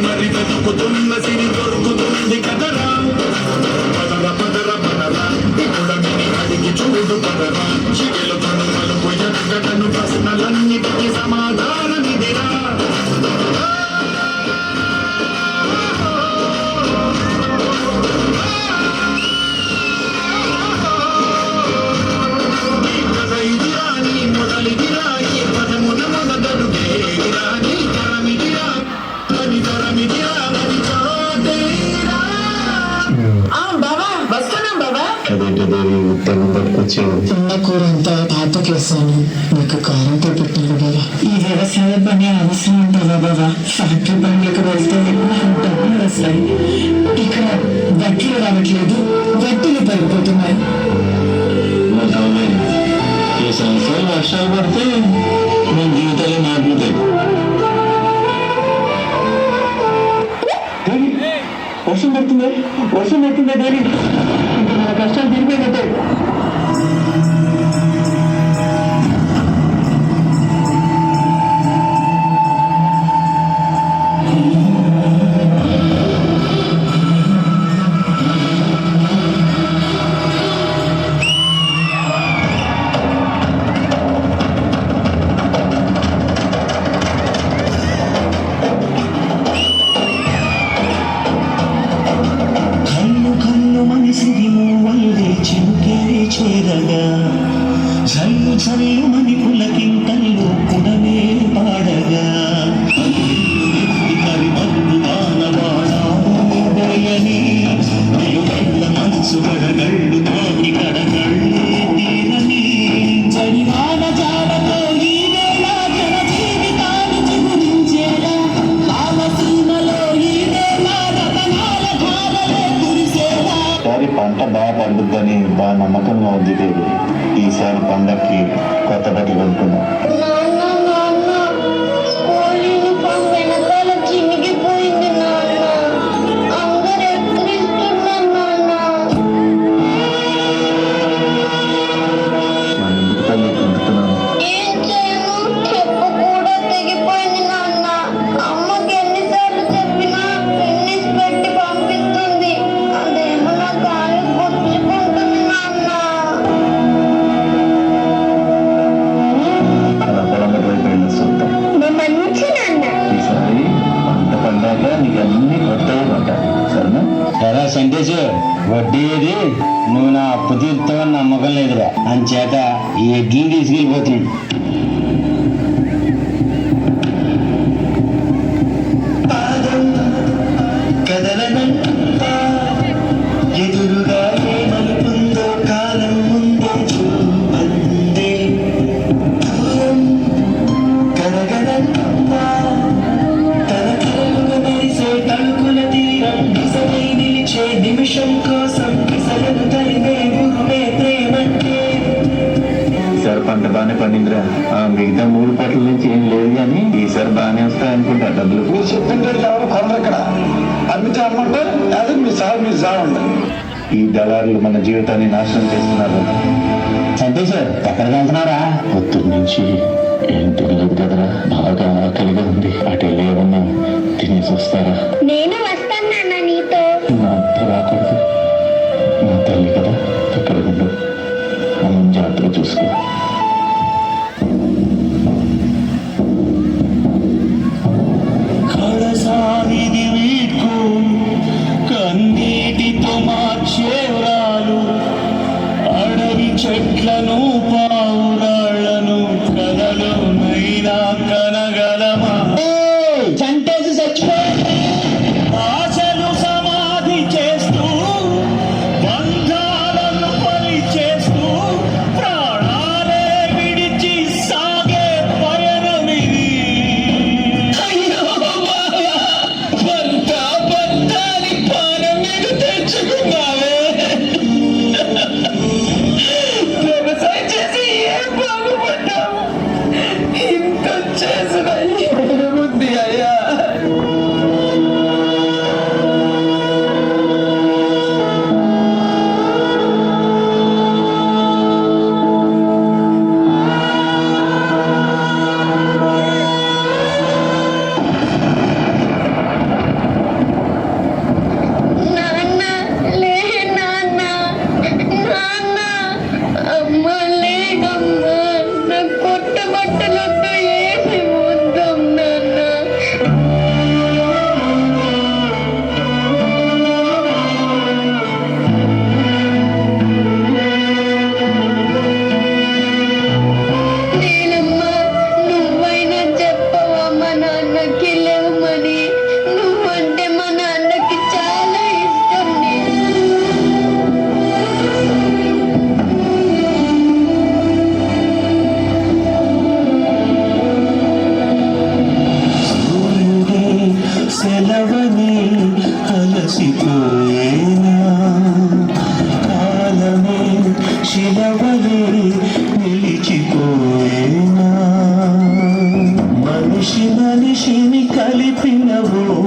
మరి వెతుకుతున్న సిరి దొరుకుతుంది కదరా పదర పదర పదరా ఇప్పుడమిని అడిగి చూడు పదరా చిగెలు కనుమలు ఎక్కడను ప్రశ్నలన్నిటికీ సమాధానమిదిరా ఉన్న కూర అంతా పాతకేసాను, నీకు కారంతో పెట్టాను బాబా. ఈ వ్యవసాయ పని అవసరం ఉంటుందా బాబా? ఫ్యాక్టరీ పనులకు వెళ్తే డబ్బులు వస్తాయి, ఇక్కడ వడ్లు రావట్లేదు, వడ్డీలు పడిపోతున్నాయి. ఈ సంవత్సరం వర్షాలు పడితే మన జీవితాలే మారిపోతాయి. వర్షం పడుతుందా డాడీ? మన కష్టాలు తిరిగిపోయినట్టే. చల్లు చల్లు మని పులకింతల్లో కుడమే పాడగా కరిమల్లు వానవాడని మనసు కడగళ్ళు తోటి కడగళ్ళే తీరని జడివాన జాడతో ఈ వేళ జన జీవితాలు చిగురించేలా కాలసీమలో ఈ వేళ రతనాల ధారలే కురిసేలా. పంట బాగా పండుద్దని బాగా నమ్మకంగా ఉంది దేవి. ఈసారి పండక్కి కొత్త బట్టలు కొనుక్కున్నాం. సందేశ్ వడ్డీది నువ్వు నా అప్పు తీరుతావని నమ్మకం లేదురా, అంచేత ఈ ఎడ్లు తీసుకెళ్ళిపోతున్నాడు. ఎదురుగా ఏమనుకుందో కాలం ముందే చూపందే కరగడంతా తన కలుగు మెరిసే తలుకుల తీరం నిజమై నిలిచే నిమిషం కోసం విసరను తరిమే గురువే ప్రేమంటే. ఈసారి పంట బాగానే పండిందిరా. మిగతా 3 పట్ల నుంచి ఏం లేదు కానీ ఈసారి బాగానే వస్తాయనుకుంటా డబ్బులు. మీరు చెప్పింటే ఎవరు కొనరు ఇక్కడ. అమ్మితే అమ్మంటే అది మీ సాగుండే. ఈ దళారులు మన జీవితాన్ని నాశనం చేస్తున్నారు. సంతోష్ ఎక్కడికి వెళ్తున్నారా? పొద్దు నుంచి ఏం తెలియదు కదరా, బాగా ఆకలిగా ఉంది. అటు వెళ్ళి ఏమన్నా తినేసి వస్తారా? నేను వస్తాను నాన్న నీతో. నాతో రాకూడదు, నా తల్లి కదా, అక్కడ ఉండు. మనం జాగ్రత్తగా చూసుకో. కళసానిది వీడ్కు కన్నీటితో మార్చేవాళ్ళు అడవి చెట్లను పావురాళ్లను కథలు నైనా కనగలమా? చంటేసి చచ్చిపోయింది. ఆశలు సమాధి చేస్తూ బంధాలను పలి చేస్తూ ప్రాణాల పుట్టినవో